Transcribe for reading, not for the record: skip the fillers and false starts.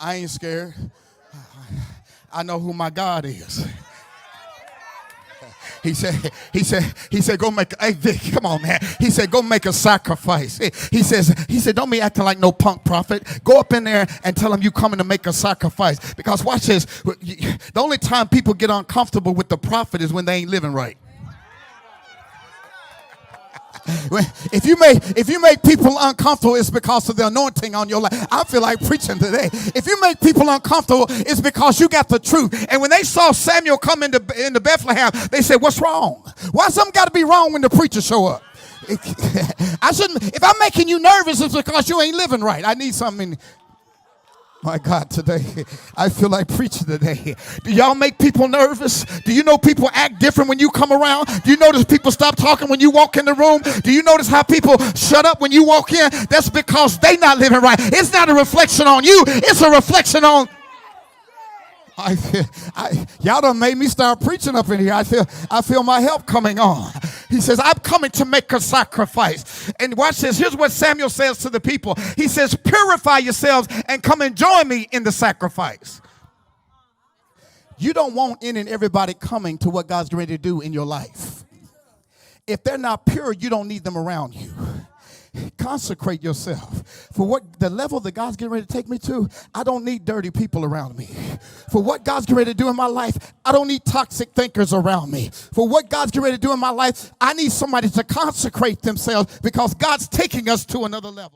I ain't scared. I know who my God is. He said, go make, hey Vic, come on, man. He said, go make a sacrifice. He said, don't be acting like no punk prophet. Go up in there and tell them you coming to make a sacrifice. Because watch this, the only time people get uncomfortable with the prophet is when they ain't living right. If you make people uncomfortable, it's because of the anointing on your life. I feel like preaching today. If you make people uncomfortable, it's because you got the truth. And when they saw Samuel come into Bethlehem, they said, "What's wrong? Why something got to be wrong when the preacher show up?" I shouldn't. If I'm making you nervous, it's because you ain't living right. I need something. My God, today, I feel like preaching today. Do y'all make people nervous? Do you know people act different when you come around? Do you notice people stop talking when you walk in the room? Do you notice how people shut up when you walk in? That's because they not living right. It's not a reflection on you. It's a reflection on... y'all done made me start preaching up in here. I feel my help coming on. He says, I'm coming to make a sacrifice. And watch this. Here's what Samuel says to the people. He says, purify yourselves and come and join me in the sacrifice. You don't want any and everybody coming to what God's ready to do in your life. If they're not pure, you don't need them around you. Consecrate yourself. For what the level that God's getting ready to take me to, I don't need dirty people around me. For what God's getting ready to do in my life, I don't need toxic thinkers around me. For what God's getting ready to do in my life, I need somebody to consecrate themselves because God's taking us to another level.